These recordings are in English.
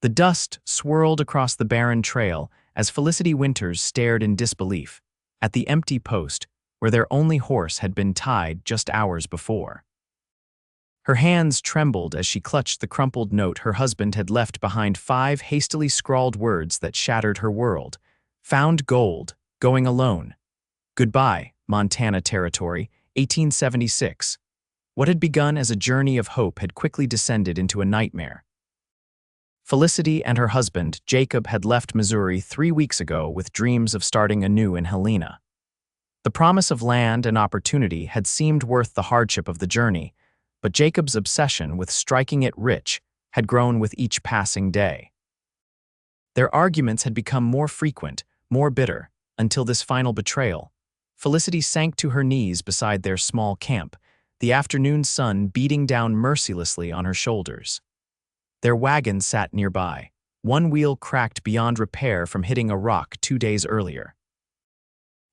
The dust swirled across the barren trail as Felicity Winters stared in disbelief at the empty post where their only horse had been tied just hours before. Her hands trembled as she clutched the crumpled note her husband had left behind, 5 hastily scrawled words that shattered her world. Found gold, going alone. Goodbye, Montana Territory, 1876. What had begun as a journey of hope had quickly descended into a nightmare. Felicity and her husband, Jacob, had left Missouri 3 weeks ago with dreams of starting anew in Helena. The promise of land and opportunity had seemed worth the hardship of the journey, but Jacob's obsession with striking it rich had grown with each passing day. Their arguments had become more frequent, more bitter, until this final betrayal. Felicity sank to her knees beside their small camp, the afternoon sun beating down mercilessly on her shoulders. Their wagon sat nearby, one wheel cracked beyond repair from hitting a rock 2 days earlier.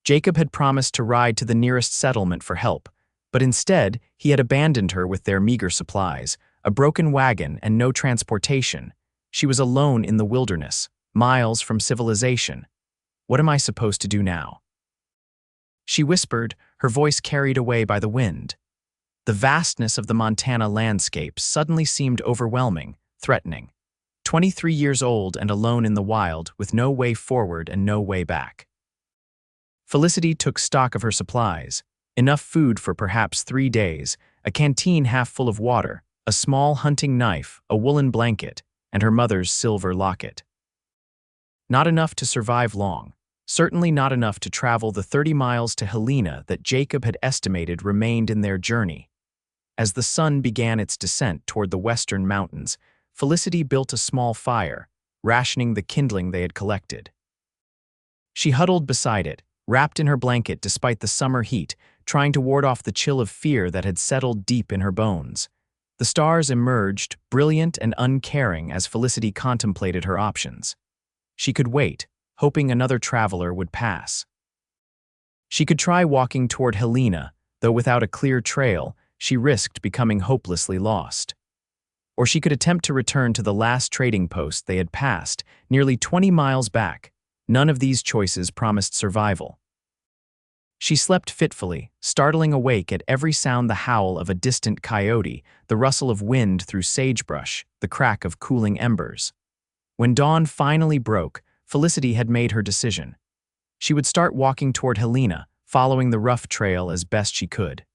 Jacob had promised to ride to the nearest settlement for help, but instead he had abandoned her with their meager supplies, a broken wagon and no transportation. She was alone in the wilderness, miles from civilization. What am I supposed to do now? She whispered, her voice carried away by the wind. The vastness of the Montana landscape suddenly seemed overwhelming, threatening. 23 years old and alone in the wild, with no way forward and no way back. Felicity took stock of her supplies. Enough food for perhaps 3 days, a canteen half full of water, a small hunting knife, a woolen blanket, and her mother's silver locket. Not enough to survive long, certainly not enough to travel the 30 miles to Helena that Jacob had estimated remained in their journey. As the sun began its descent toward the western mountains, Felicity built a small fire, rationing the kindling they had collected. She huddled beside it, wrapped in her blanket despite the summer heat, trying to ward off the chill of fear that had settled deep in her bones. The stars emerged, brilliant and uncaring, as Felicity contemplated her options. She could wait, hoping another traveler would pass. She could try walking toward Helena, though without a clear trail, she risked becoming hopelessly lost. Or she could attempt to return to the last trading post they had passed, nearly 20 miles back. None of these choices promised survival. She slept fitfully, startling awake at every sound: the howl of a distant coyote, the rustle of wind through sagebrush, the crack of cooling embers. When dawn finally broke, Felicity had made her decision. She would start walking toward Helena, following the rough trail as best she could.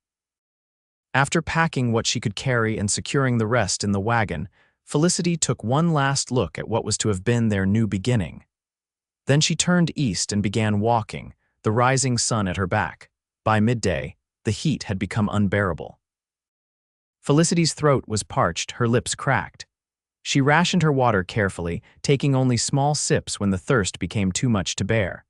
After packing what she could carry and securing the rest in the wagon, Felicity took one last look at what was to have been their new beginning. Then she turned east and began walking, the rising sun at her back. By midday, the heat had become unbearable. Felicity's throat was parched, her lips cracked. She rationed her water carefully, taking only small sips when the thirst became too much to bear.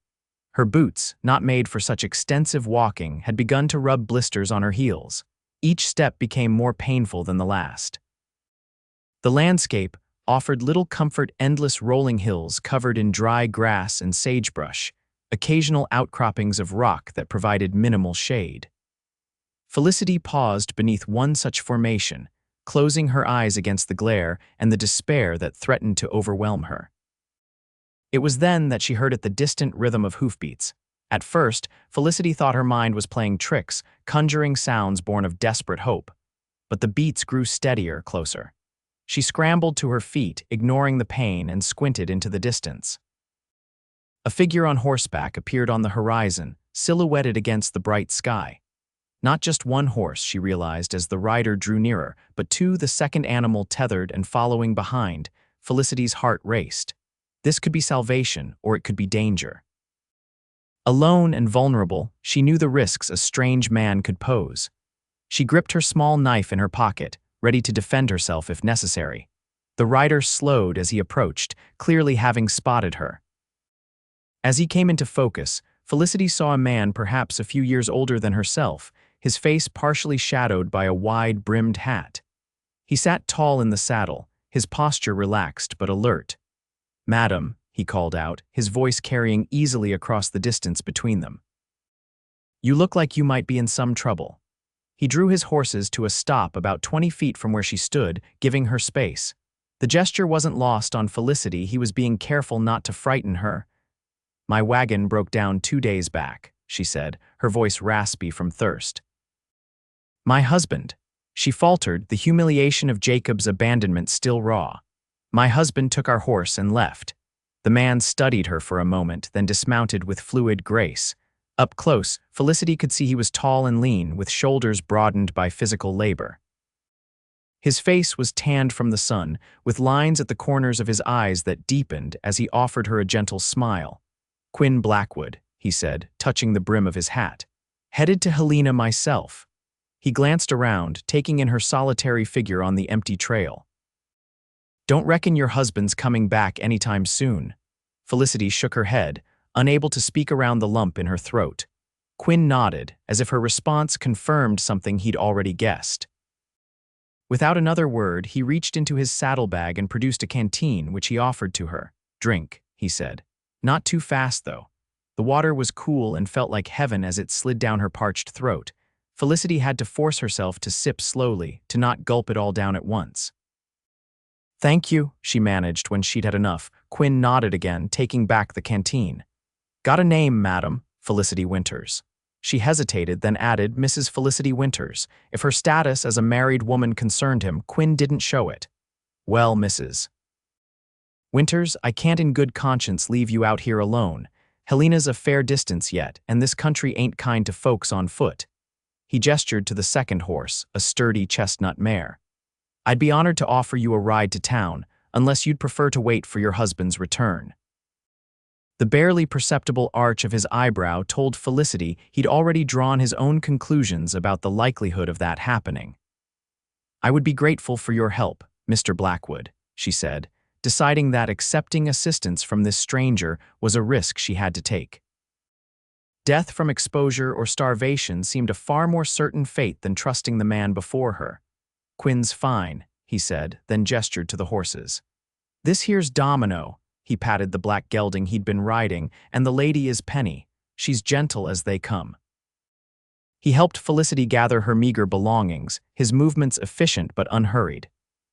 Her boots, not made for such extensive walking, had begun to rub blisters on her heels. Each step became more painful than the last. The landscape offered little comfort: endless rolling hills covered in dry grass and sagebrush, occasional outcroppings of rock that provided minimal shade. Felicity paused beneath one such formation, closing her eyes against the glare and the despair that threatened to overwhelm her. It was then that she heard the distant rhythm of hoofbeats. At first, Felicity thought her mind was playing tricks, conjuring sounds born of desperate hope. But the beats grew steadier, closer. She scrambled to her feet, ignoring the pain, and squinted into the distance. A figure on horseback appeared on the horizon, silhouetted against the bright sky. Not just one horse, she realized as the rider drew nearer, but 2, the second animal tethered and following behind. Felicity's heart raced. This could be salvation, or it could be danger. Alone and vulnerable, she knew the risks a strange man could pose. She gripped her small knife in her pocket, ready to defend herself if necessary. The rider slowed as he approached, clearly having spotted her. As he came into focus, Felicity saw a man perhaps a few years older than herself, his face partially shadowed by a wide-brimmed hat. He sat tall in the saddle, his posture relaxed but alert. "Madam," he called out, his voice carrying easily across the distance between them. "You look like you might be in some trouble." He drew his horses to a stop about 20 feet from where she stood, giving her space. The gesture wasn't lost on Felicity. He was being careful not to frighten her. "My wagon broke down 2 days back," she said, her voice raspy from thirst. "My husband," she faltered, the humiliation of Jacob's abandonment still raw. "My husband took our horse and left." The man studied her for a moment, then dismounted with fluid grace. Up close, Felicity could see he was tall and lean, with shoulders broadened by physical labor. His face was tanned from the sun, with lines at the corners of his eyes that deepened as he offered her a gentle smile. "Quinn Blackwood," he said, touching the brim of his hat. "Headed to Helena myself." He glanced around, taking in her solitary figure on the empty trail. "Don't reckon your husband's coming back anytime soon." Felicity shook her head, unable to speak around the lump in her throat. Quinn nodded, as if her response confirmed something he'd already guessed. Without another word, he reached into his saddlebag and produced a canteen, which he offered to her. "Drink," he said. "Not too fast, though." The water was cool and felt like heaven as it slid down her parched throat. Felicity had to force herself to sip slowly, to not gulp it all down at once. "Thank you," she managed when she'd had enough. Quinn nodded again, taking back the canteen. "Got a name, madam?" "Felicity Winters." She hesitated, then added, "Mrs. Felicity Winters." If her status as a married woman concerned him, Quinn didn't show it. "Well, Mrs. Winters, I can't in good conscience leave you out here alone. Helena's a fair distance yet, and this country ain't kind to folks on foot." He gestured to the second horse, a sturdy chestnut mare. "I'd be honored to offer you a ride to town, unless you'd prefer to wait for your husband's return." The barely perceptible arch of his eyebrow told Felicity he'd already drawn his own conclusions about the likelihood of that happening. "I would be grateful for your help, Mr. Blackwood," she said, deciding that accepting assistance from this stranger was a risk she had to take. Death from exposure or starvation seemed a far more certain fate than trusting the man before her. "Quinn's fine," he said, then gestured to the horses. "This here's Domino." He patted the black gelding he'd been riding, "and the lady is Penny. She's gentle as they come." He helped Felicity gather her meager belongings, his movements efficient but unhurried.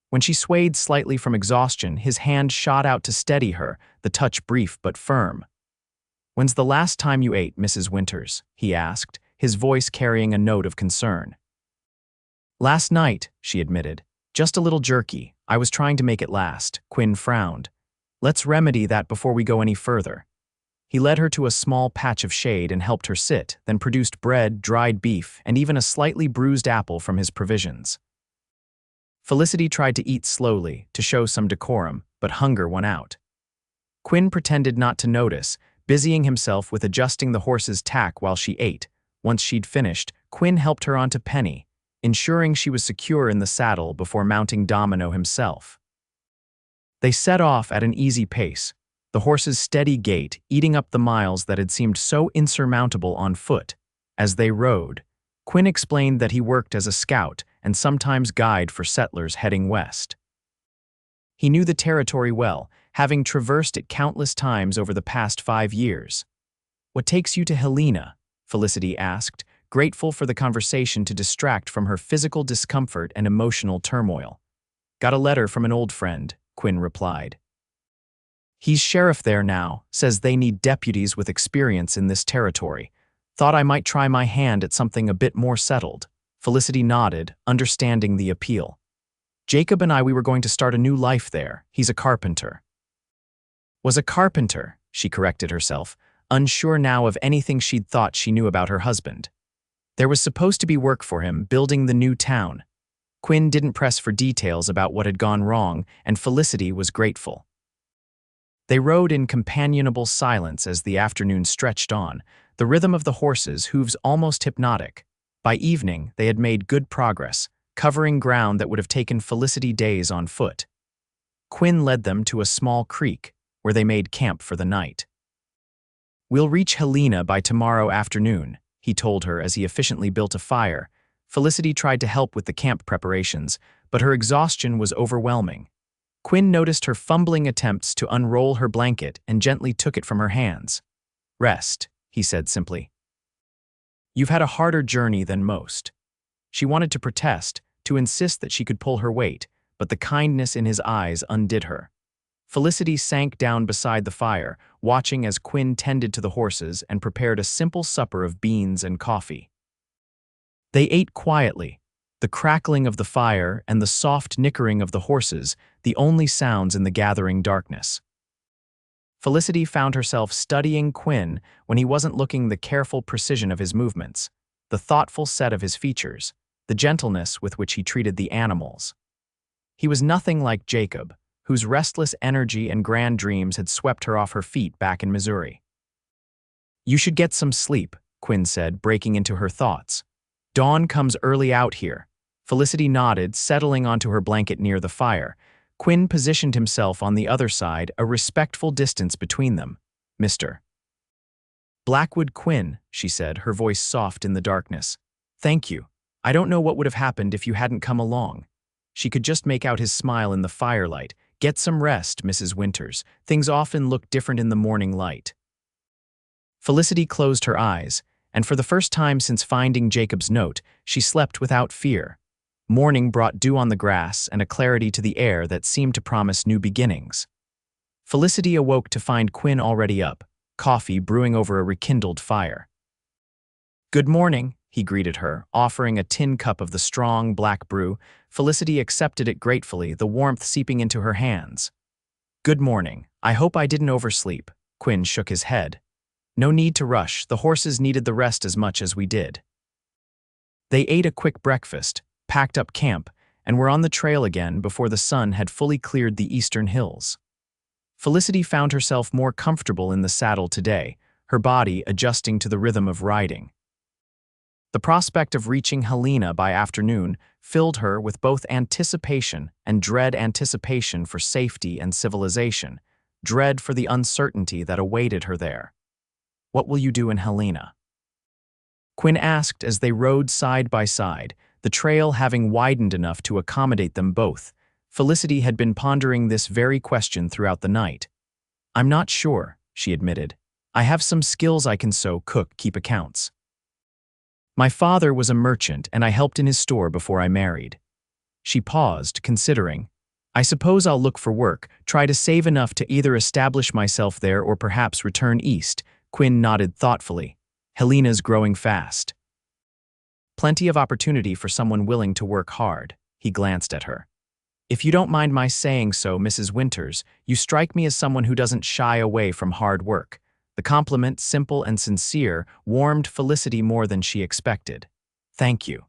When she swayed slightly from exhaustion, his hand shot out to steady her, the touch brief but firm. "When's the last time you ate, Mrs. Winters?" he asked, his voice carrying a note of concern. "Last night," she admitted. "Just a little jerky. I was trying to make it last." Quinn frowned. "Let's remedy that before we go any further." He led her to a small patch of shade and helped her sit, then produced bread, dried beef, and even a slightly bruised apple from his provisions. Felicity tried to eat slowly, to show some decorum, but hunger won out. Quinn pretended not to notice, busying himself with adjusting the horse's tack while she ate. Once she'd finished, Quinn helped her onto Penny, ensuring she was secure in the saddle before mounting Domino himself. They set off at an easy pace, the horse's steady gait eating up the miles that had seemed so insurmountable on foot. As they rode, Quinn explained that he worked as a scout and sometimes guide for settlers heading west. He knew the territory well, having traversed it countless times over the past 5 years. "What takes you to Helena?" Felicity asked, grateful for the conversation to distract from her physical discomfort and emotional turmoil. "Got a letter from an old friend," Quinn replied. "He's sheriff there now, says they need deputies with experience in this territory. Thought I might try my hand at something a bit more settled." Felicity nodded, understanding the appeal. "Jacob and we were going to start a new life there. He's a carpenter." "Was a carpenter," she corrected herself, unsure now of anything she'd thought she knew about her husband. There was supposed to be work for him, building the new town. Quinn didn't press for details about what had gone wrong, and Felicity was grateful. They rode in companionable silence as the afternoon stretched on, the rhythm of the horses' hooves almost hypnotic. By evening, they had made good progress, covering ground that would have taken Felicity days on foot. Quinn led them to a small creek, where they made camp for the night. "We'll reach Helena by tomorrow afternoon," he told her as he efficiently built a fire. Felicity tried to help with the camp preparations, but her exhaustion was overwhelming. Quinn noticed her fumbling attempts to unroll her blanket and gently took it from her hands. "Rest," he said simply. "You've had a harder journey than most." She wanted to protest, to insist that she could pull her weight, but the kindness in his eyes undid her. Felicity sank down beside the fire, watching as Quinn tended to the horses and prepared a simple supper of beans and coffee. They ate quietly, the crackling of the fire and the soft nickering of the horses, the only sounds in the gathering darkness. Felicity found herself studying Quinn when he wasn't looking, the careful precision of his movements, the thoughtful set of his features, the gentleness with which he treated the animals. He was nothing like Jacob, whose restless energy and grand dreams had swept her off her feet back in Missouri. "You should get some sleep," Quinn said, breaking into her thoughts. "Dawn comes early out here." Felicity nodded, settling onto her blanket near the fire. Quinn positioned himself on the other side, a respectful distance between them. "Mr. Blackwood Quinn," she said, her voice soft in the darkness. "Thank you. I don't know what would have happened if you hadn't come along." She could just make out his smile in the firelight. "Get some rest, Mrs. Winters. Things often look different in the morning light." Felicity closed her eyes, and for the first time since finding Jacob's note, she slept without fear. Morning brought dew on the grass and a clarity to the air that seemed to promise new beginnings. Felicity awoke to find Quinn already up, coffee brewing over a rekindled fire. "Good morning," he greeted her, offering a tin cup of the strong, black brew. Felicity accepted it gratefully, the warmth seeping into her hands. "Good morning. I hope I didn't oversleep." Quinn shook his head. "No need to rush. The horses needed the rest as much as we did." They ate a quick breakfast, packed up camp, and were on the trail again before the sun had fully cleared the eastern hills. Felicity found herself more comfortable in the saddle today, her body adjusting to the rhythm of riding. The prospect of reaching Helena by afternoon filled her with both anticipation and dread, anticipation for safety and civilization, dread for the uncertainty that awaited her there. "What will you do in Helena?" Quinn asked as they rode side by side, the trail having widened enough to accommodate them both. Felicity had been pondering this very question throughout the night. "I'm not sure," she admitted. "I have some skills. I can sew, cook, keep accounts. My father was a merchant and I helped in his store before I married." She paused, considering. "I suppose I'll look for work, try to save enough to either establish myself there or perhaps return east." Quinn nodded thoughtfully. "Helena's growing fast." "Plenty of opportunity for someone willing to work hard." He glanced at her. "If you don't mind my saying so, Mrs. Winters, you strike me as someone who doesn't shy away from hard work." The compliment, simple and sincere, warmed Felicity more than she expected. "Thank you.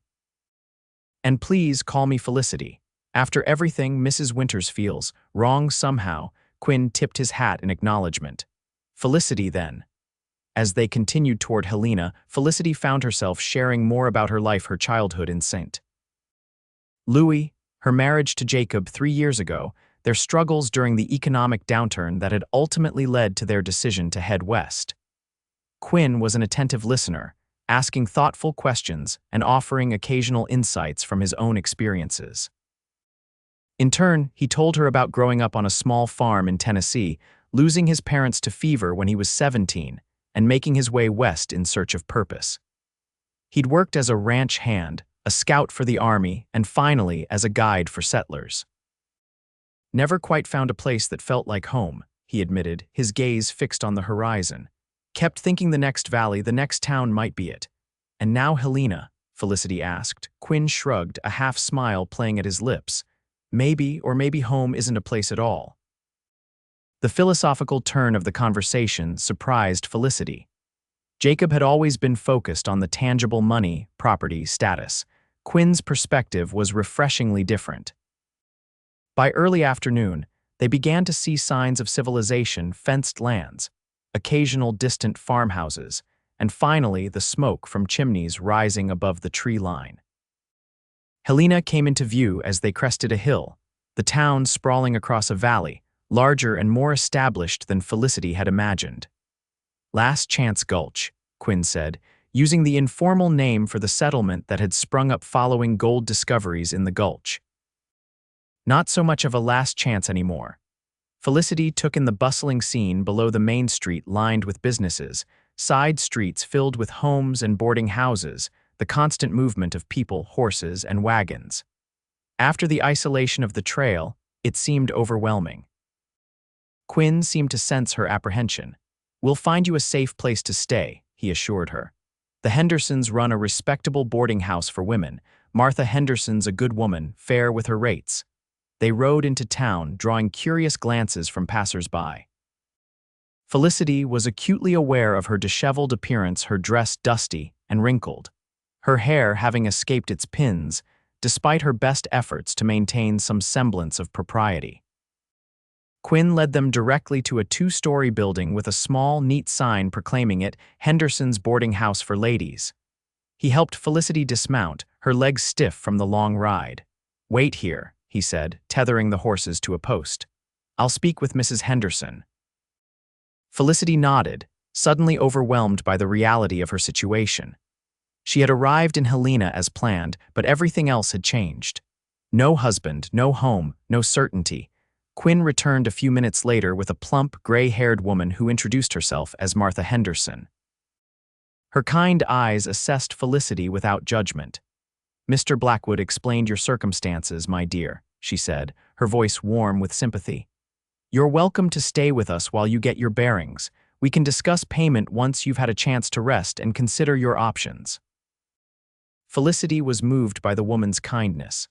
And please call me Felicity. After everything Mrs. Winters feels wrong somehow." Quinn tipped his hat in acknowledgement. "Felicity, then." As they continued toward Helena, Felicity found herself sharing more about her life, her childhood in St. Louis, her marriage to Jacob 3 years ago, their struggles during the economic downturn that had ultimately led to their decision to head west. Quinn was an attentive listener, asking thoughtful questions and offering occasional insights from his own experiences. In turn, he told her about growing up on a small farm in Tennessee, losing his parents to fever when he was 17, and making his way west in search of purpose. He'd worked as a ranch hand, a scout for the army, and finally as a guide for settlers. "Never quite found a place that felt like home," he admitted, his gaze fixed on the horizon. "Kept thinking the next valley, the next town might be it." "And now Helena?" Felicity asked. Quinn shrugged, a half smile playing at his lips. "Maybe, or maybe home isn't a place at all." The philosophical turn of the conversation surprised Felicity. Jacob had always been focused on the tangible money, property, status. Quinn's perspective was refreshingly different. By early afternoon, they began to see signs of civilization, fenced lands, occasional distant farmhouses, and finally the smoke from chimneys rising above the tree line. Helena came into view as they crested a hill, the town sprawling across a valley, larger and more established than Felicity had imagined. "Last Chance Gulch," Quinn said, using the informal name for the settlement that had sprung up following gold discoveries in the gulch. "Not so much of a last chance anymore." Felicity took in the bustling scene below the main street lined with businesses, side streets filled with homes and boarding houses, the constant movement of people, horses, and wagons. After the isolation of the trail, it seemed overwhelming. Quinn seemed to sense her apprehension. "We'll find you a safe place to stay," he assured her. "The Hendersons run a respectable boarding house for women. Martha Henderson's a good woman, fair with her rates." They rode into town, drawing curious glances from passers-by. Felicity was acutely aware of her disheveled appearance, her dress dusty and wrinkled, her hair having escaped its pins, despite her best efforts to maintain some semblance of propriety. Quinn led them directly to a two-story building with a small, neat sign proclaiming it Henderson's Boarding House for Ladies. He helped Felicity dismount, her legs stiff from the long ride. "Wait here," he said, tethering the horses to a post. "I'll speak with Mrs. Henderson." Felicity nodded, suddenly overwhelmed by the reality of her situation. She had arrived in Helena as planned, but everything else had changed. No husband, no home, no certainty. Quinn returned a few minutes later with a plump, gray-haired woman who introduced herself as Martha Henderson. Her kind eyes assessed Felicity without judgment. "Mr. Blackwood explained your circumstances, my dear," she said, her voice warm with sympathy. "You're welcome to stay with us while you get your bearings. We can discuss payment once you've had a chance to rest and consider your options." Felicity was moved by the woman's kindness.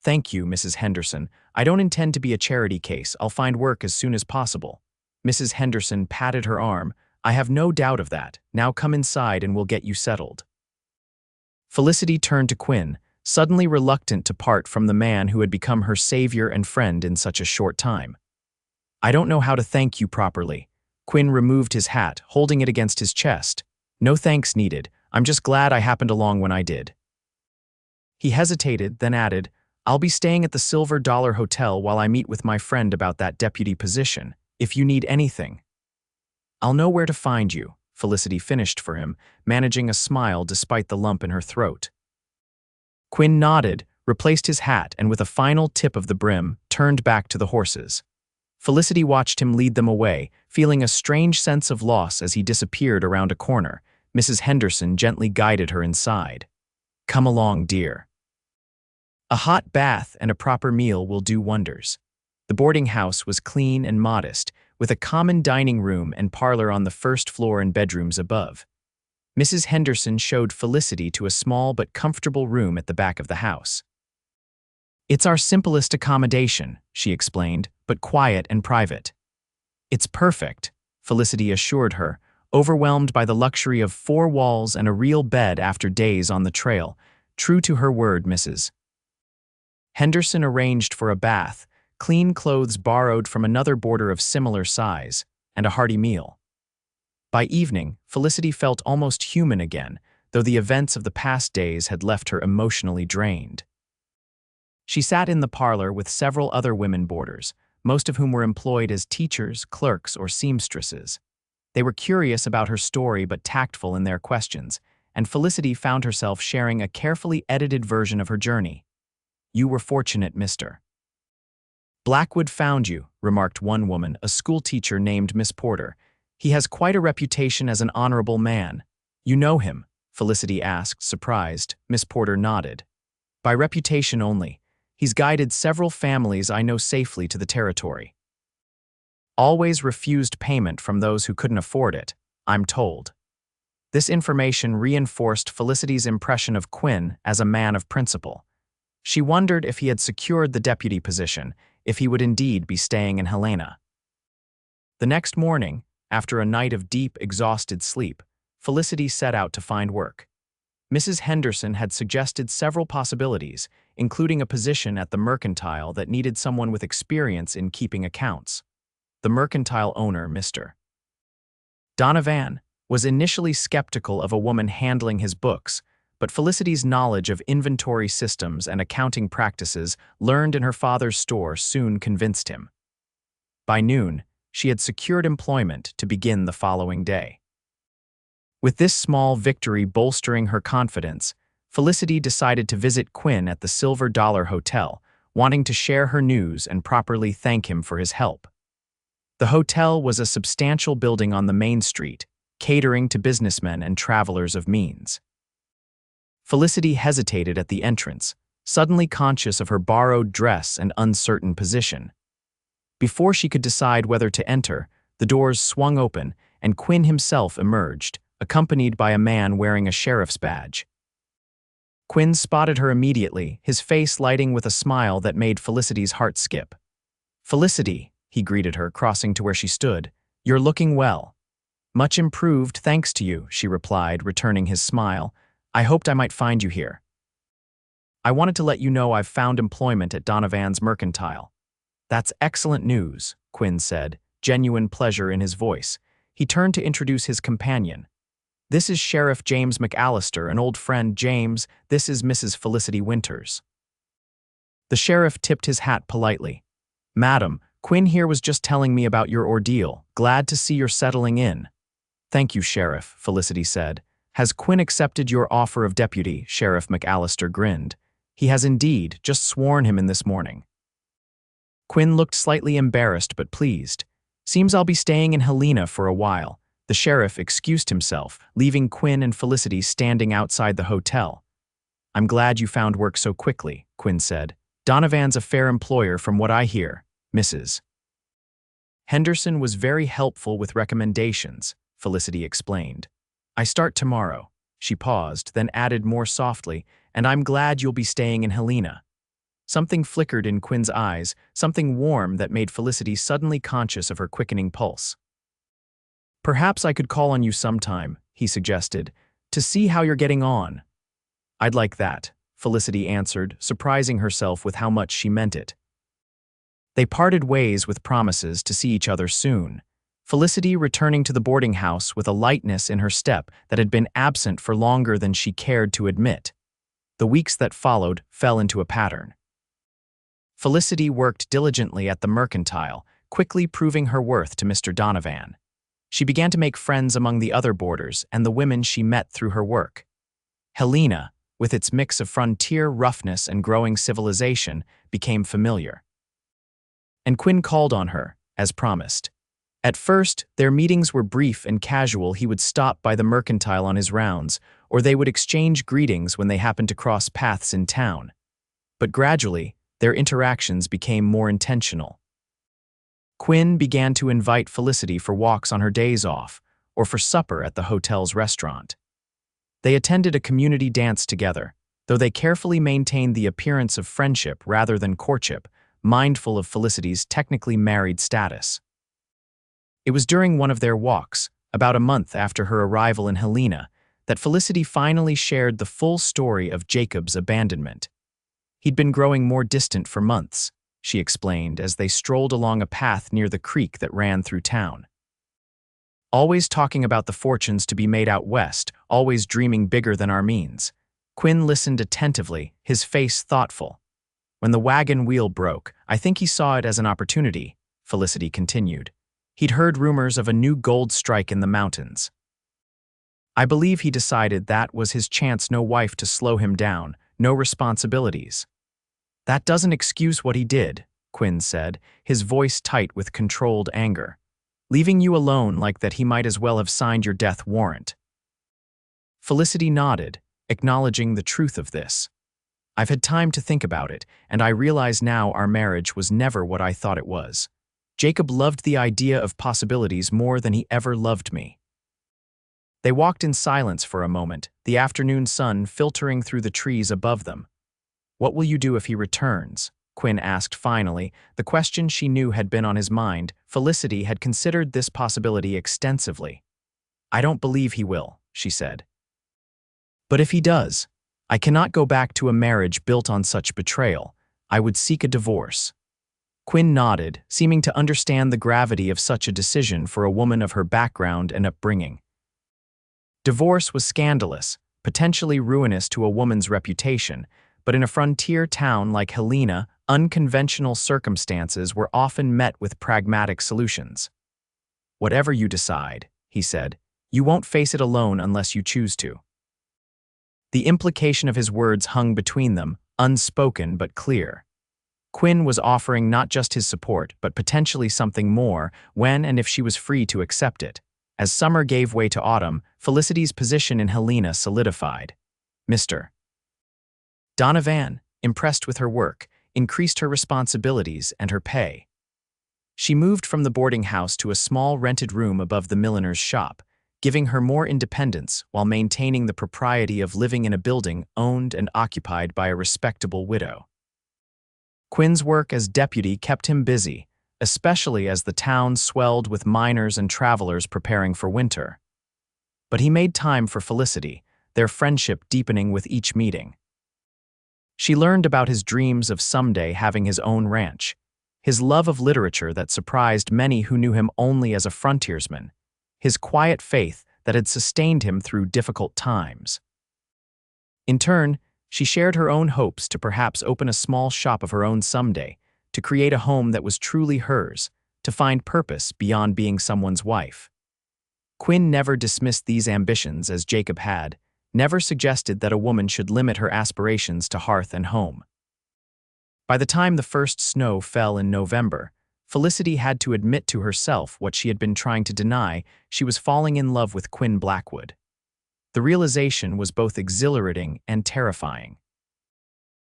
"Thank you, Mrs. Henderson. I don't intend to be a charity case. I'll find work as soon as possible." Mrs. Henderson patted her arm. "I have no doubt of that. Now come inside and we'll get you settled." Felicity turned to Quinn, suddenly reluctant to part from the man who had become her savior and friend in such a short time. "I don't know how to thank you properly." Quinn removed his hat, holding it against his chest. "No thanks needed. I'm just glad I happened along when I did." He hesitated, then added, "I'll be staying at the Silver Dollar Hotel while I meet with my friend about that deputy position, if you need anything." "I'll know where to find you," Felicity finished for him, managing a smile despite the lump in her throat. Quinn nodded, replaced his hat, and with a final tip of the brim, turned back to the horses. Felicity watched him lead them away, feeling a strange sense of loss as he disappeared around a corner. Mrs. Henderson gently guided her inside. "Come along, dear. A hot bath and a proper meal will do wonders." The boarding house was clean and modest, with a common dining room and parlor on the first floor and bedrooms above. Mrs. Henderson showed Felicity to a small but comfortable room at the back of the house. "It's our simplest accommodation," she explained, "but quiet and private." "It's perfect," Felicity assured her, overwhelmed by the luxury of 4 walls and a real bed after days on the trail. True to her word, Mrs. Henderson arranged for a bath, clean clothes borrowed from another boarder of similar size, and a hearty meal. By evening, Felicity felt almost human again, though the events of the past days had left her emotionally drained. She sat in the parlor with several other women boarders, most of whom were employed as teachers, clerks, or seamstresses. They were curious about her story but tactful in their questions, and Felicity found herself sharing a carefully edited version of her journey. "You were fortunate, Mr. Blackwood found you," remarked one woman, a schoolteacher named Miss Porter. "He has quite a reputation as an honorable man." "You know him?" Felicity asked, surprised. Miss Porter nodded. "By reputation only. He's guided several families I know safely to the territory. Always refused payment from those who couldn't afford it, I'm told." This information reinforced Felicity's impression of Quinn as a man of principle. She wondered if he had secured the deputy position, if he would indeed be staying in Helena. The next morning, after a night of deep, exhausted sleep, Felicity set out to find work. Mrs. Henderson had suggested several possibilities, including a position at the Mercantile that needed someone with experience in keeping accounts. The Mercantile owner, Mr. Donovan, was initially skeptical of a woman handling his books, but Felicity's knowledge of inventory systems and accounting practices learned in her father's store soon convinced him. By noon, she had secured employment to begin the following day. With this small victory bolstering her confidence, Felicity decided to visit Quinn at the Silver Dollar Hotel, wanting to share her news and properly thank him for his help. The hotel was a substantial building on the main street, catering to businessmen and travelers of means. Felicity hesitated at the entrance, suddenly conscious of her borrowed dress and uncertain position. Before she could decide whether to enter, the doors swung open and Quinn himself emerged, accompanied by a man wearing a sheriff's badge. Quinn spotted her immediately, his face lighting with a smile that made Felicity's heart skip. "Felicity," he greeted her, crossing to where she stood, "you're looking well." "Much improved, thanks to you," she replied, returning his smile. "I hoped I might find you here." "I wanted to let you know I've found employment at Donovan's Mercantile." "That's excellent news," Quinn said, genuine pleasure in his voice. He turned to introduce his companion. "This is Sheriff James McAllister, an old friend. James, this is Mrs. Felicity Winters." The sheriff tipped his hat politely. "Madam, Quinn here was just telling me about your ordeal. Glad to see you're settling in." "Thank you, Sheriff," Felicity said. "Has Quinn accepted your offer of deputy?" Sheriff McAllister grinned. "He has indeed, just sworn him in this morning." Quinn looked slightly embarrassed but pleased. "Seems I'll be staying in Helena for a while." The sheriff excused himself, leaving Quinn and Felicity standing outside the hotel. "I'm glad you found work so quickly," Quinn said. "Donovan's a fair employer from what I hear, Mrs. Henderson was very helpful with recommendations," Felicity explained. "I start tomorrow." She paused, then added more softly, "And I'm glad you'll be staying in Helena." Something flickered in Quinn's eyes, something warm that made Felicity suddenly conscious of her quickening pulse. "Perhaps I could call on you sometime," he suggested, "to see how you're getting on." "I'd like that," Felicity answered, surprising herself with how much she meant it. They parted ways with promises to see each other soon, Felicity returning to the boarding house with a lightness in her step that had been absent for longer than she cared to admit. The weeks that followed fell into a pattern. Felicity worked diligently at the Mercantile, quickly proving her worth to Mr. Donovan. She began to make friends among the other boarders and the women she met through her work. Helena, with its mix of frontier roughness and growing civilization, became familiar. And Quinn called on her, as promised. At first, their meetings were brief and casual. He would stop by the Mercantile on his rounds, or they would exchange greetings when they happened to cross paths in town. But gradually, their interactions became more intentional. Quinn began to invite Felicity for walks on her days off, or for supper at the hotel's restaurant. They attended a community dance together, though they carefully maintained the appearance of friendship rather than courtship, mindful of Felicity's technically married status. It was during one of their walks, about a month after her arrival in Helena, that Felicity finally shared the full story of Jacob's abandonment. He'd been growing more distant for months, she explained as they strolled along a path near the creek that ran through town. "Always talking about the fortunes to be made out west, always dreaming bigger than our means." Quinn listened attentively, his face thoughtful. "When the wagon wheel broke, I think he saw it as an opportunity," Felicity continued. "He'd heard rumors of a new gold strike in the mountains. I believe he decided that was his chance, no wife to slow him down, no responsibilities." "That doesn't excuse what he did," Quinn said, his voice tight with controlled anger. "Leaving you alone like that, he might as well have signed your death warrant." Felicity nodded, acknowledging the truth of this. "I've had time to think about it, and I realize now our marriage was never what I thought it was. Jacob loved the idea of possibilities more than he ever loved me." They walked in silence for a moment, the afternoon sun filtering through the trees above them. "What will you do if he returns?" Quinn asked finally, the question she knew had been on his mind. Felicity had considered this possibility extensively. "I don't believe he will," she said. "But if he does, I cannot go back to a marriage built on such betrayal. I would seek a divorce." Quinn nodded, seeming to understand the gravity of such a decision for a woman of her background and upbringing. Divorce was scandalous, potentially ruinous to a woman's reputation, but in a frontier town like Helena, unconventional circumstances were often met with pragmatic solutions. "Whatever you decide," he said, "you won't face it alone unless you choose to." The implication of his words hung between them, unspoken but clear. Quinn was offering not just his support, but potentially something more, when and if she was free to accept it. As summer gave way to autumn, Felicity's position in Helena solidified. "Mr. Donovan," impressed with her work, increased her responsibilities and her pay. She moved from the boarding house to a small rented room above the milliner's shop, giving her more independence while maintaining the propriety of living in a building owned and occupied by a respectable widow. Quinn's work as deputy kept him busy, especially as the town swelled with miners and travelers preparing for winter. But he made time for Felicity, their friendship deepening with each meeting. She learned about his dreams of someday having his own ranch, his love of literature that surprised many who knew him only as a frontiersman, his quiet faith that had sustained him through difficult times. In turn, she shared her own hopes to perhaps open a small shop of her own someday, to create a home that was truly hers, to find purpose beyond being someone's wife. Quinn never dismissed these ambitions as Jacob had, never suggested that a woman should limit her aspirations to hearth and home. By the time the first snow fell in November, Felicity had to admit to herself what she had been trying to deny: she was falling in love with Quinn Blackwood. The realization was both exhilarating and terrifying.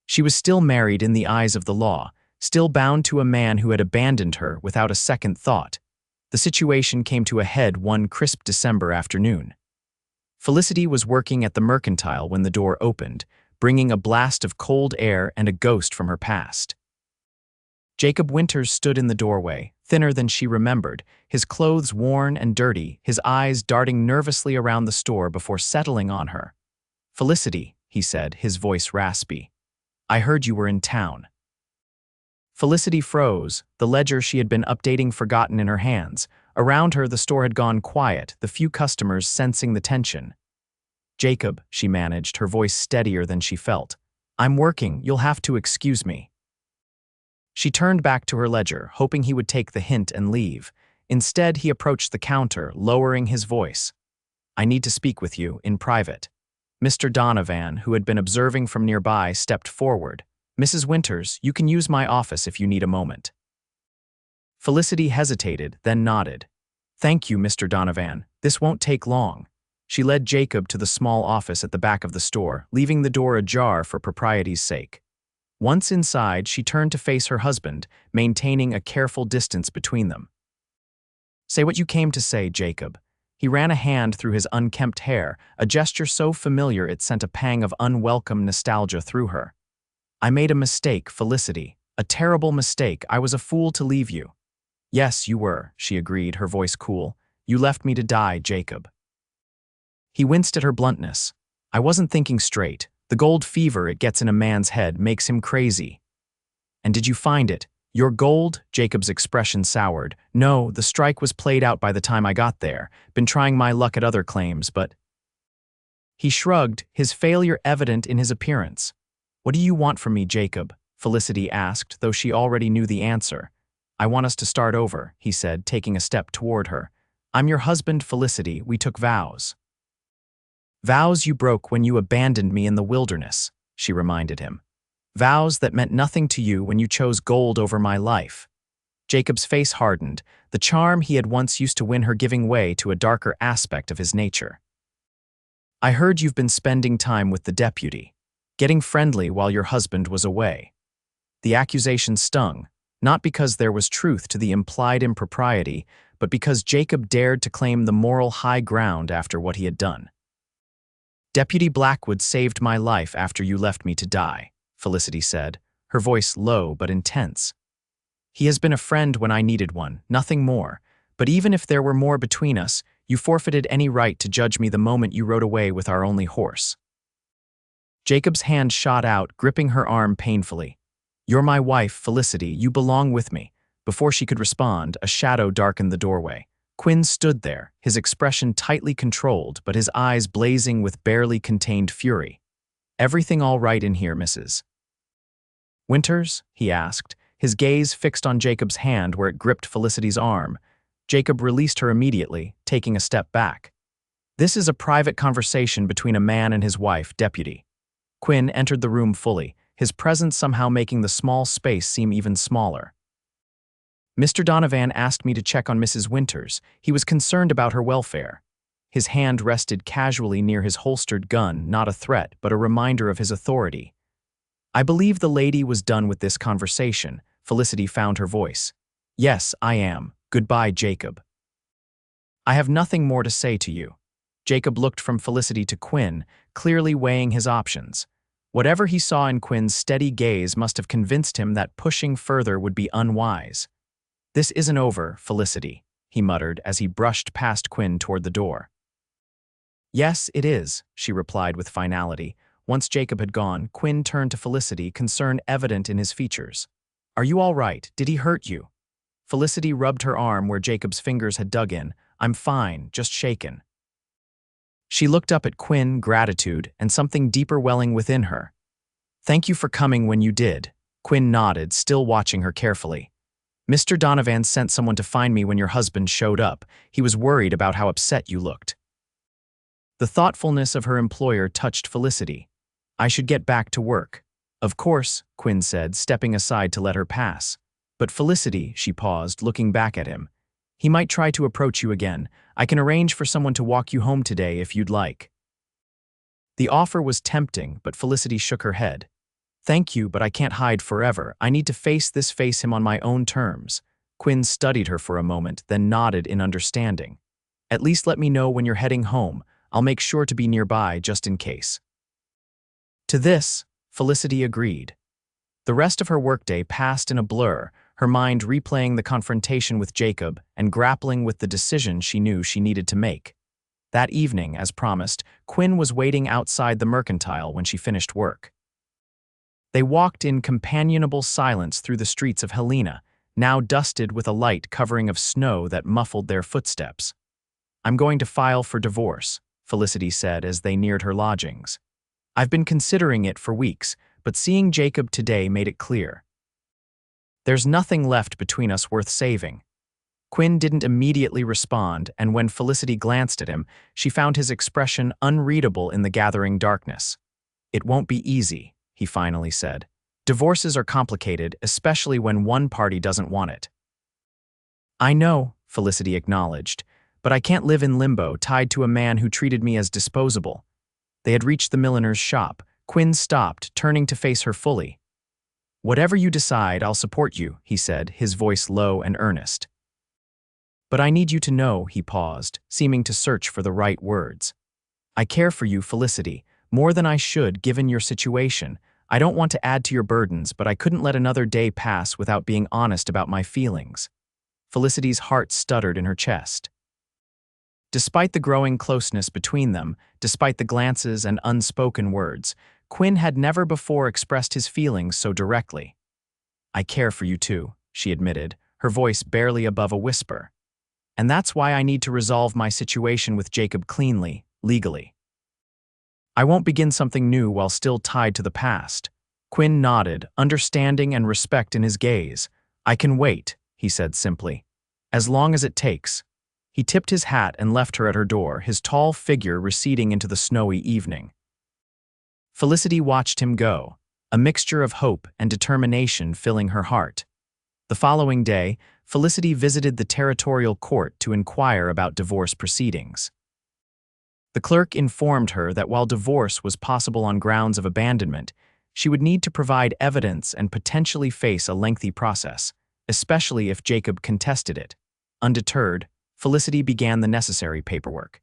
She was still married in the eyes of the law, still bound to a man who had abandoned her without a second thought. The situation came to a head one crisp December afternoon. Felicity was working at the mercantile when the door opened, bringing a blast of cold air and a ghost from her past. Jacob Winters stood in the doorway, thinner than she remembered, his clothes worn and dirty, his eyes darting nervously around the store before settling on her. "Felicity," he said, his voice raspy, "I heard you were in town." Felicity froze, the ledger she had been updating forgotten in her hands. Around her, the store had gone quiet, the few customers sensing the tension. "Jacob," she managed, her voice steadier than she felt, "I'm working, you'll have to excuse me." She turned back to her ledger, hoping he would take the hint and leave. Instead, he approached the counter, lowering his voice. "I need to speak with you, in private." Mr. Donovan, who had been observing from nearby, stepped forward. "Mrs. Winters, you can use my office if you need a moment." Felicity hesitated, then nodded. "Thank you, Mr. Donovan. This won't take long." She led Jacob to the small office at the back of the store, leaving the door ajar for propriety's sake. Once inside, she turned to face her husband, maintaining a careful distance between them. "Say what you came to say, Jacob." He ran a hand through his unkempt hair, a gesture so familiar it sent a pang of unwelcome nostalgia through her. "I made a mistake, Felicity. A terrible mistake. I was a fool to leave you." "Yes, you were," she agreed, her voice cool. "You left me to die, Jacob." He winced at her bluntness. "I wasn't thinking straight. The gold fever it gets in a man's head makes him crazy." "And did you find it? Your gold?" Jacob's expression soured. "No, the strike was played out by the time I got there. Been trying my luck at other claims, but—" He shrugged, his failure evident in his appearance. "What do you want from me, Jacob?" Felicity asked, though she already knew the answer. "I want us to start over," he said, taking a step toward her. "I'm your husband, Felicity. We took vows." "Vows you broke when you abandoned me in the wilderness," she reminded him. "Vows that meant nothing to you when you chose gold over my life." Jacob's face hardened, the charm he had once used to win her giving way to a darker aspect of his nature. "I heard you've been spending time with the deputy, getting friendly while your husband was away." The accusation stung, not because there was truth to the implied impropriety, but because Jacob dared to claim the moral high ground after what he had done. "Deputy Blackwood saved my life after you left me to die," Felicity said, her voice low but intense. "He has been a friend when I needed one, nothing more. But even if there were more between us, you forfeited any right to judge me the moment you rode away with our only horse." Jacob's hand shot out, gripping her arm painfully. "You're my wife, Felicity. You belong with me." Before she could respond, a shadow darkened the doorway. Quinn stood there, his expression tightly controlled, but his eyes blazing with barely contained fury. "Everything all right in here, Mrs. Winters?" he asked, his gaze fixed on Jacob's hand where it gripped Felicity's arm. Jacob released her immediately, taking a step back. "This is a private conversation between a man and his wife, deputy." Quinn entered the room fully, his presence somehow making the small space seem even smaller. "Mr. Donovan asked me to check on Mrs. Winters. He was concerned about her welfare." His hand rested casually near his holstered gun, not a threat, but a reminder of his authority. I believe the lady was done with this conversation. Felicity found her voice. Yes, I am. Goodbye, Jacob. I have nothing more to say to you. Jacob looked from Felicity to Quinn, clearly weighing his options. Whatever he saw in Quinn's steady gaze must have convinced him that pushing further would be unwise. This isn't over, Felicity, he muttered as he brushed past Quinn toward the door. Yes, it is, she replied with finality. Once Jacob had gone, Quinn turned to Felicity, concern evident in his features. Are you all right? Did he hurt you? Felicity rubbed her arm where Jacob's fingers had dug in. I'm fine, just shaken. She looked up at Quinn, gratitude, and something deeper welling within her. Thank you for coming when you did. Quinn nodded, still watching her carefully. Mr. Donovan sent someone to find me when your husband showed up. He was worried about how upset you looked. The thoughtfulness of her employer touched Felicity. I should get back to work. Of course, Quinn said, stepping aside to let her pass. But Felicity, she paused, looking back at him. He might try to approach you again. I can arrange for someone to walk you home today if you'd like. The offer was tempting, but Felicity shook her head. Thank you, but I can't hide forever. I need to face him on my own terms. Quinn studied her for a moment, then nodded in understanding. At least let me know when you're heading home. I'll make sure to be nearby just in case. To this, Felicity agreed. The rest of her workday passed in a blur, her mind replaying the confrontation with Jacob and grappling with the decision she knew she needed to make. That evening, as promised, Quinn was waiting outside the mercantile when she finished work. They walked in companionable silence through the streets of Helena, now dusted with a light covering of snow that muffled their footsteps. I'm going to file for divorce, Felicity said as they neared her lodgings. I've been considering it for weeks, but seeing Jacob today made it clear. There's nothing left between us worth saving. Quinn didn't immediately respond, and when Felicity glanced at him, she found his expression unreadable in the gathering darkness. It won't be easy, he finally said. Divorces are complicated, especially when one party doesn't want it. I know, Felicity acknowledged, but I can't live in limbo, tied to a man who treated me as disposable. They had reached the milliner's shop. Quinn stopped, turning to face her fully. Whatever you decide, I'll support you, he said, his voice low and earnest. But I need you to know, he paused, seeming to search for the right words. I care for you, Felicity, more than I should given your situation. I don't want to add to your burdens, but I couldn't let another day pass without being honest about my feelings. Felicity's heart stuttered in her chest. Despite the growing closeness between them, despite the glances and unspoken words, Quinn had never before expressed his feelings so directly. I care for you too, she admitted, her voice barely above a whisper. And that's why I need to resolve my situation with Jacob cleanly, legally. I won't begin something new while still tied to the past. Quinn nodded, understanding and respect in his gaze. I can wait, he said simply. As long as it takes. He tipped his hat and left her at her door, his tall figure receding into the snowy evening. Felicity watched him go, a mixture of hope and determination filling her heart. The following day, Felicity visited the territorial court to inquire about divorce proceedings. The clerk informed her that while divorce was possible on grounds of abandonment, she would need to provide evidence and potentially face a lengthy process, especially if Jacob contested it. Undeterred, Felicity began the necessary paperwork.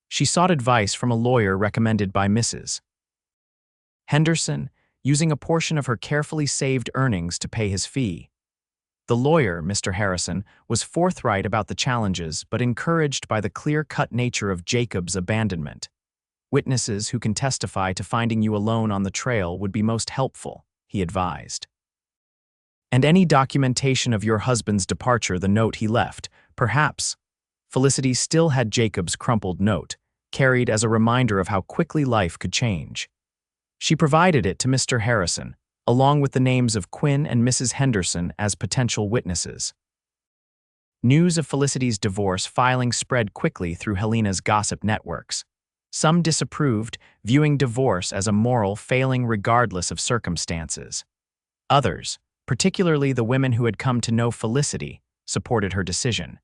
She sought advice from a lawyer recommended by Mrs. Henderson, using a portion of her carefully saved earnings to pay his fee. The lawyer, Mr. Harrison, was forthright about the challenges but encouraged by the clear-cut nature of Jacob's abandonment. Witnesses who can testify to finding you alone on the trail would be most helpful, he advised. And any documentation of your husband's departure, the note he left, perhaps. Felicity still had Jacob's crumpled note, carried as a reminder of how quickly life could change. She provided it to Mr. Harrison, along with the names of Quinn and Mrs. Henderson as potential witnesses. News of Felicity's divorce filing spread quickly through Helena's gossip networks. Some disapproved, viewing divorce as a moral failing regardless of circumstances. Others, particularly the women who had come to know Felicity, supported her decision.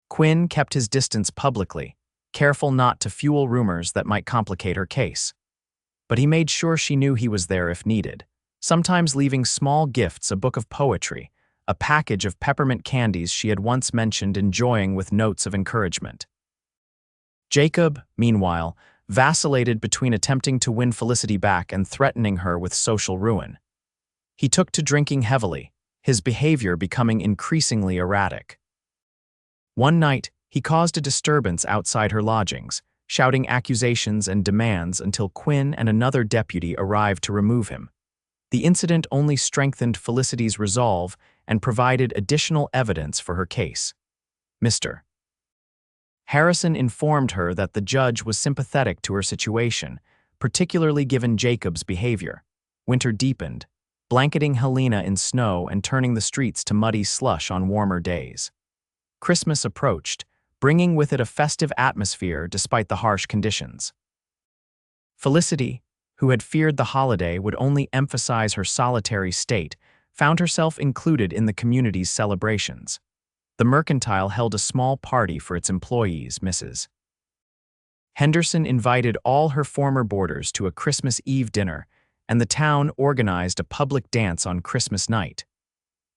Quinn kept his distance publicly, careful not to fuel rumors that might complicate her case. but he made sure she knew he was there if needed, sometimes leaving small gifts, a book of poetry, a package of peppermint candies she had once mentioned enjoying with notes of encouragement. Jacob, meanwhile, vacillated between attempting to win Felicity back and threatening her with social ruin. He took to drinking heavily, his behavior becoming increasingly erratic. One night, he caused a disturbance outside her lodgings, shouting accusations and demands until Quinn and another deputy arrived to remove him. The incident only strengthened Felicity's resolve and provided additional evidence for her case. Mr. Harrison informed her that the judge was sympathetic to her situation, particularly given Jacob's behavior. Winter deepened, blanketing Helena in snow and turning the streets to muddy slush on warmer days. Christmas approached, bringing with it a festive atmosphere despite the harsh conditions. Felicity, who had feared the holiday would only emphasize her solitary state, found herself included in the community's celebrations. The Mercantile held a small party for its employees, Mrs. Henderson invited all her former boarders to a Christmas Eve dinner, and the town organized a public dance on Christmas night.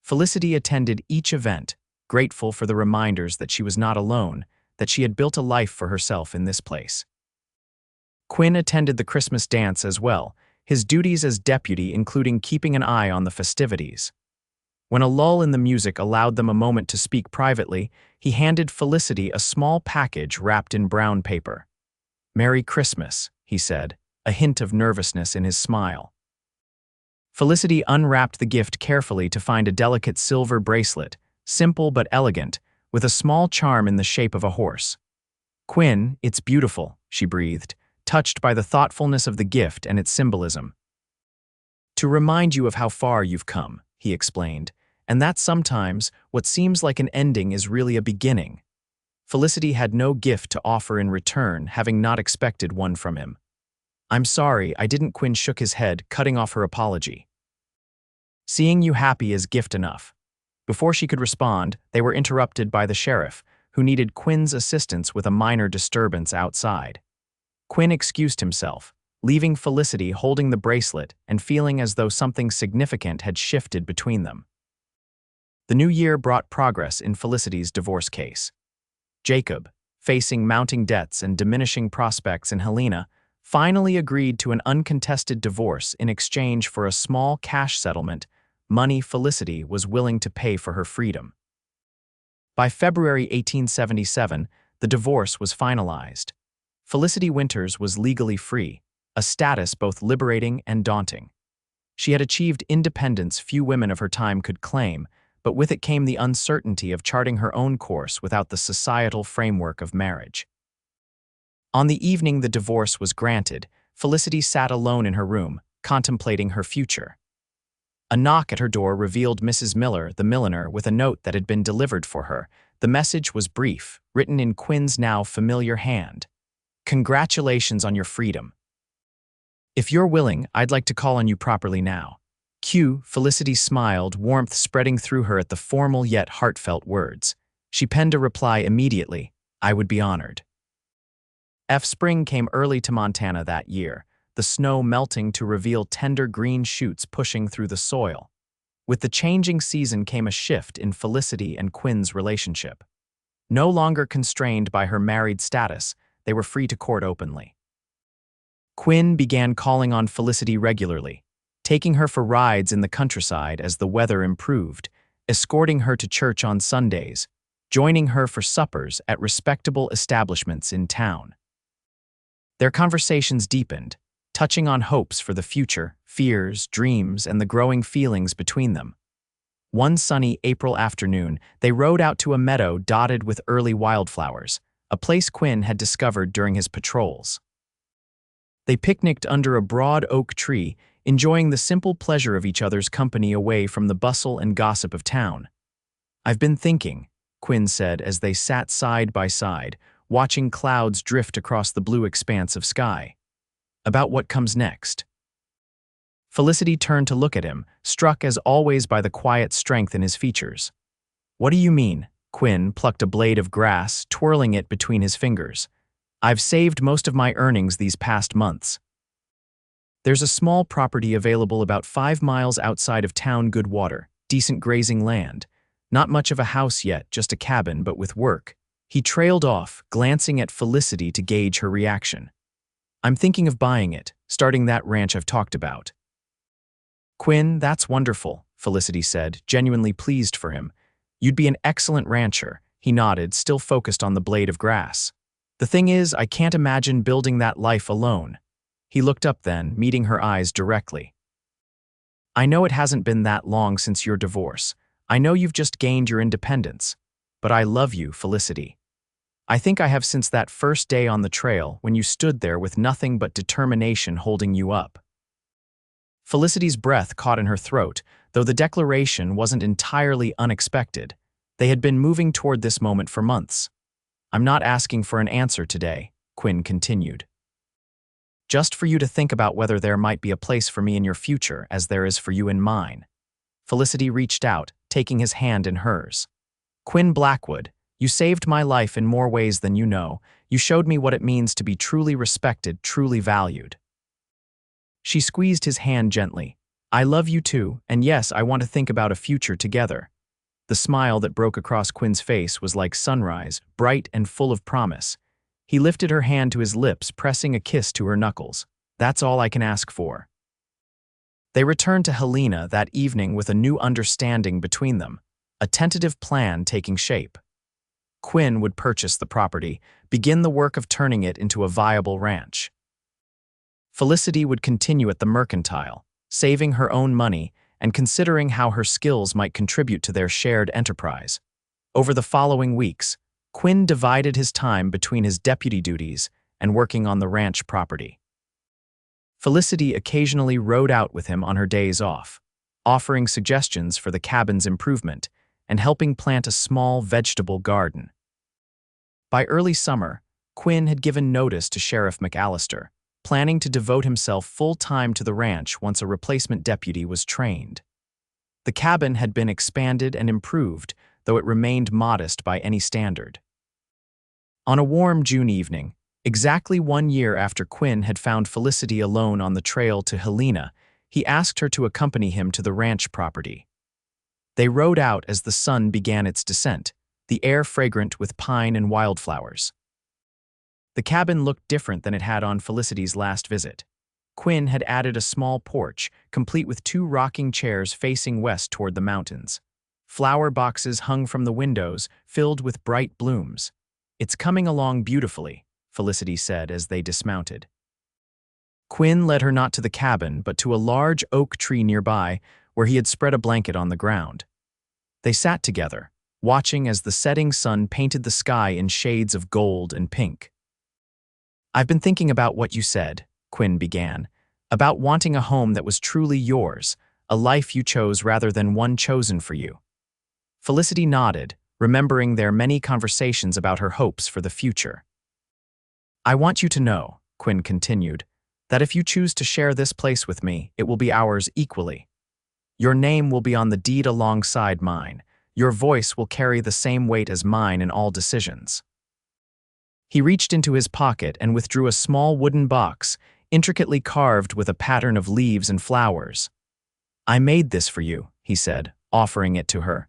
Felicity attended each event, grateful for the reminders that she was not alone, that she had built a life for herself in this place. Quinn attended the Christmas dance as well, his duties as deputy including keeping an eye on the festivities. When a lull in the music allowed them a moment to speak privately, he handed Felicity a small package wrapped in brown paper. "Merry Christmas," he said, a hint of nervousness in his smile. Felicity unwrapped the gift carefully to find a delicate silver bracelet, simple but elegant, with a small charm in the shape of a horse. "Quinn, it's beautiful," she breathed, touched by the thoughtfulness of the gift and its symbolism. "To remind you of how far you've come," he explained, "and that sometimes what seems like an ending is really a beginning." Felicity had no gift to offer in return, having not expected one from him. "I'm sorry, I didn't." Quinn shook his head, cutting off her apology. "Seeing you happy is gift enough." Before she could respond, they were interrupted by the sheriff, who needed Quinn's assistance with a minor disturbance outside. Quinn excused himself, leaving Felicity holding the bracelet and feeling as though something significant had shifted between them. The new year brought progress in Felicity's divorce case. Jacob, facing mounting debts and diminishing prospects in Helena, finally agreed to an uncontested divorce in exchange for a small cash settlement, money Felicity was willing to pay for her freedom. By February 1877, the divorce was finalized. Felicity Winters was legally free, a status both liberating and daunting. She had achieved independence few women of her time could claim, but with it came the uncertainty of charting her own course without the societal framework of marriage. On the evening the divorce was granted, Felicity sat alone in her room, contemplating her future. A knock at her door revealed Mrs. Miller, the milliner, with a note that had been delivered for her. The message was brief, written in Quinn's now familiar hand. "Congratulations on your freedom. If you're willing, I'd like to call on you properly now." Felicity smiled, warmth spreading through her at the formal yet heartfelt words. She penned a reply immediately, "I would be honored." Spring came early to Montana that year, the snow melting to reveal tender green shoots pushing through the soil. With the changing season came a shift in Felicity and Quinn's relationship. No longer constrained by her married status, they were free to court openly. Quinn began calling on Felicity regularly, taking her for rides in the countryside as the weather improved, escorting her to church on Sundays, joining her for suppers at respectable establishments in town. Their conversations deepened, touching on hopes for the future, fears, dreams, and the growing feelings between them. One sunny April afternoon, they rode out to a meadow dotted with early wildflowers, a place Quinn had discovered during his patrols. They picnicked under a broad oak tree, enjoying the simple pleasure of each other's company away from the bustle and gossip of town. "I've been thinking," Quinn said as they sat side by side, watching clouds drift across the blue expanse of sky, "about what comes next." Felicity turned to look at him, struck as always by the quiet strength in his features. "What do you mean?" Quinn plucked a blade of grass, twirling it between his fingers. "I've saved most of my earnings these past months." There's a small property available about 5 miles outside of town, good water, decent grazing land. Not much of a house yet, just a cabin, but with work. He trailed off, glancing at Felicity to gauge her reaction. I'm thinking of buying it, starting that ranch I've talked about. Quinn, that's wonderful, Felicity said, genuinely pleased for him. You'd be an excellent rancher, he nodded, still focused on the blade of grass. The thing is, I can't imagine building that life alone. He looked up then, meeting her eyes directly. I know it hasn't been that long since your divorce. I know you've just gained your independence. But I love you, Felicity. I think I have since that first day on the trail when you stood there with nothing but determination holding you up. Felicity's breath caught in her throat, though the declaration wasn't entirely unexpected. They had been moving toward this moment for months. I'm not asking for an answer today, Quinn continued. Just for you to think about whether there might be a place for me in your future as there is for you in mine. Felicity reached out, taking his hand in hers. Quinn Blackwood, you saved my life in more ways than you know. You showed me what it means to be truly respected, truly valued. She squeezed his hand gently. I love you too, and yes, I want to think about a future together. The smile that broke across Quinn's face was like sunrise, bright and full of promise. He lifted her hand to his lips, pressing a kiss to her knuckles. That's all I can ask for. They returned to Helena that evening with a new understanding between them, a tentative plan taking shape. Quinn would purchase the property, begin the work of turning it into a viable ranch. Felicity would continue at the mercantile, saving her own money and considering how her skills might contribute to their shared enterprise. Over the following weeks, Quinn divided his time between his deputy duties and working on the ranch property. Felicity occasionally rode out with him on her days off, offering suggestions for the cabin's improvement and helping plant a small vegetable garden. By early summer, Quinn had given notice to Sheriff McAllister, planning to devote himself full-time to the ranch once a replacement deputy was trained. The cabin had been expanded and improved, though it remained modest by any standard. On a warm June evening, exactly 1 year after Quinn had found Felicity alone on the trail to Helena, he asked her to accompany him to the ranch property. They rode out as the sun began its descent, the air fragrant with pine and wildflowers. The cabin looked different than it had on Felicity's last visit. Quinn had added a small porch, complete with 2 rocking chairs facing west toward the mountains. Flower boxes hung from the windows, filled with bright blooms. It's coming along beautifully, Felicity said as they dismounted. Quinn led her not to the cabin, but to a large oak tree nearby, where he had spread a blanket on the ground. They sat together, watching as the setting sun painted the sky in shades of gold and pink. I've been thinking about what you said, Quinn began, about wanting a home that was truly yours, a life you chose rather than one chosen for you. Felicity nodded, remembering their many conversations about her hopes for the future. I want you to know, Quinn continued, that if you choose to share this place with me, it will be ours equally. Your name will be on the deed alongside mine. Your voice will carry the same weight as mine in all decisions. He reached into his pocket and withdrew a small wooden box, intricately carved with a pattern of leaves and flowers. I made this for you, he said, offering it to her.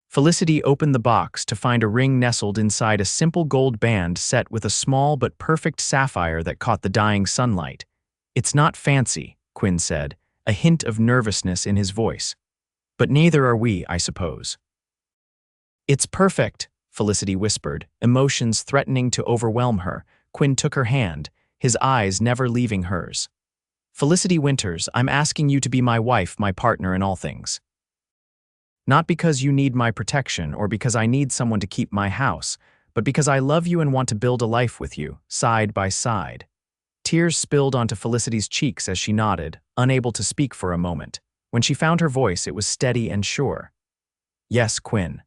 Felicity opened the box to find a ring nestled inside a simple gold band set with a small but perfect sapphire that caught the dying sunlight. It's not fancy, Quinn said, a hint of nervousness in his voice. But neither are we, I suppose. It's perfect, Felicity whispered, emotions threatening to overwhelm her. Quinn took her hand, his eyes never leaving hers. Felicity Winters, I'm asking you to be my wife, my partner in all things. Not because you need my protection or because I need someone to keep my house, but because I love you and want to build a life with you, side by side. Tears spilled onto Felicity's cheeks as she nodded, unable to speak for a moment. When she found her voice, it was steady and sure. Yes, Quinn.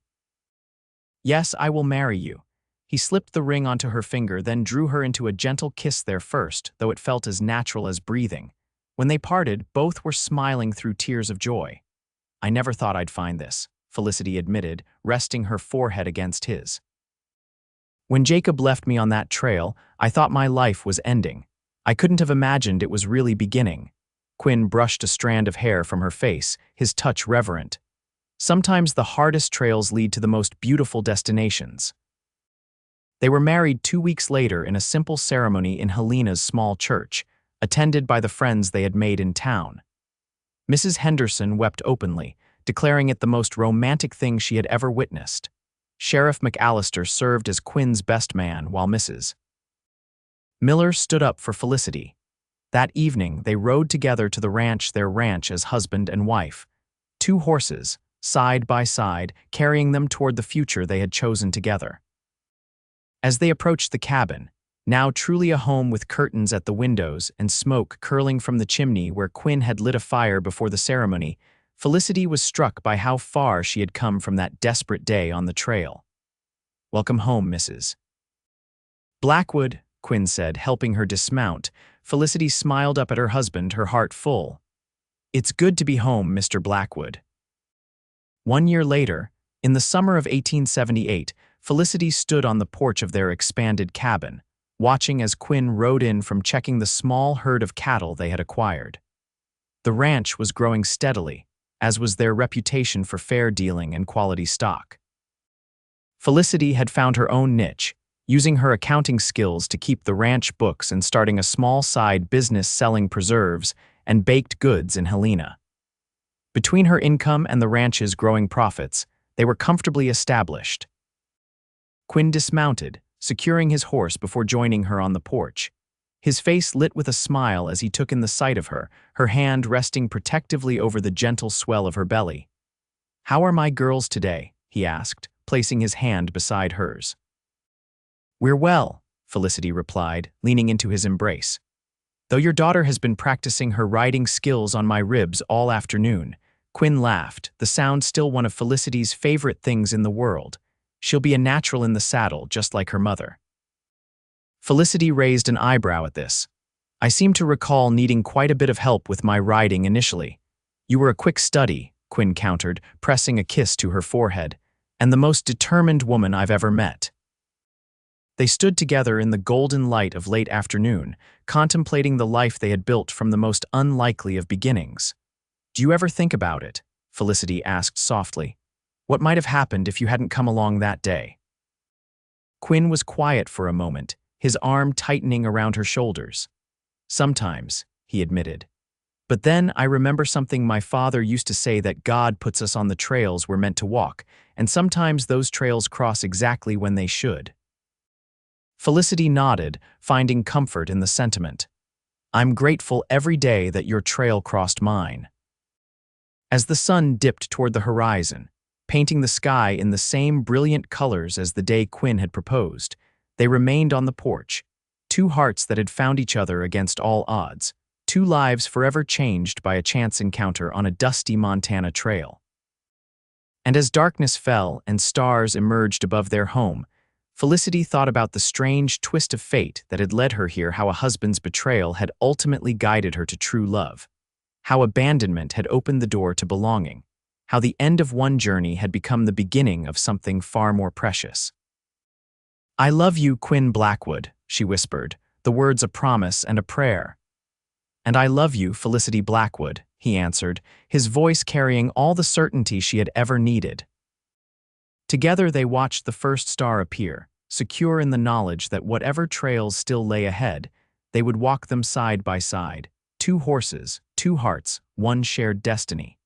Yes, I will marry you. He slipped the ring onto her finger, then drew her into a gentle kiss there first, though it felt as natural as breathing. When they parted, both were smiling through tears of joy. I never thought I'd find this, Felicity admitted, resting her forehead against his. When Jacob left me on that trail, I thought my life was ending. I couldn't have imagined it was really beginning. Quinn brushed a strand of hair from her face, his touch reverent. Sometimes the hardest trails lead to the most beautiful destinations. They were married 2 weeks later in a simple ceremony in Helena's small church, attended by the friends they had made in town. Mrs. Henderson wept openly, declaring it the most romantic thing she had ever witnessed. Sheriff McAllister served as Quinn's best man, while Mrs. Miller stood up for Felicity. That evening, they rode together to their ranch as husband and wife. 2 horses, side by side, carrying them toward the future they had chosen together. As they approached the cabin, now truly a home with curtains at the windows and smoke curling from the chimney where Quinn had lit a fire before the ceremony, Felicity was struck by how far she had come from that desperate day on the trail. "Welcome home, Mrs. Blackwood," Quinn said, helping her dismount. Felicity smiled up at her husband, her heart full. "It's good to be home, Mr. Blackwood." 1 year later, in the summer of 1878, Felicity stood on the porch of their expanded cabin, watching as Quinn rode in from checking the small herd of cattle they had acquired. The ranch was growing steadily, as was their reputation for fair dealing and quality stock. Felicity had found her own niche, using her accounting skills to keep the ranch books and starting a small side business selling preserves and baked goods in Helena. Between her income and the ranch's growing profits, they were comfortably established. Quinn dismounted, securing his horse before joining her on the porch. His face lit with a smile as he took in the sight of her, her hand resting protectively over the gentle swell of her belly. "How are my girls today?" he asked, placing his hand beside hers. "We're well," Felicity replied, leaning into his embrace. "Though your daughter has been practicing her riding skills on my ribs all afternoon." Quinn laughed, the sound still one of Felicity's favorite things in the world. "She'll be a natural in the saddle, just like her mother." Felicity raised an eyebrow at this. "I seem to recall needing quite a bit of help with my riding initially." "You were a quick study," Quinn countered, pressing a kiss to her forehead, "and the most determined woman I've ever met." They stood together in the golden light of late afternoon, contemplating the life they had built from the most unlikely of beginnings. "Do you ever think about it?" Felicity asked softly. "What might have happened if you hadn't come along that day?" Quinn was quiet for a moment, his arm tightening around her shoulders. "Sometimes," he admitted. "But then I remember something my father used to say, that God puts us on the trails we're meant to walk, and sometimes those trails cross exactly when they should." Felicity nodded, finding comfort in the sentiment. "I'm grateful every day that your trail crossed mine." As the sun dipped toward the horizon, painting the sky in the same brilliant colors as the day Quinn had proposed, they remained on the porch, 2 hearts that had found each other against all odds, 2 lives forever changed by a chance encounter on a dusty Montana trail. And as darkness fell and stars emerged above their home, Felicity thought about the strange twist of fate that had led her here, how a husband's betrayal had ultimately guided her to true love, how abandonment had opened the door to belonging, how the end of one journey had become the beginning of something far more precious. "I love you, Quinn Blackwood," she whispered, the words a promise and a prayer. "And I love you, Felicity Blackwood," he answered, his voice carrying all the certainty she had ever needed. Together they watched the first star appear, secure in the knowledge that whatever trails still lay ahead, they would walk them side by side, 2 horses, 2 hearts, one shared destiny.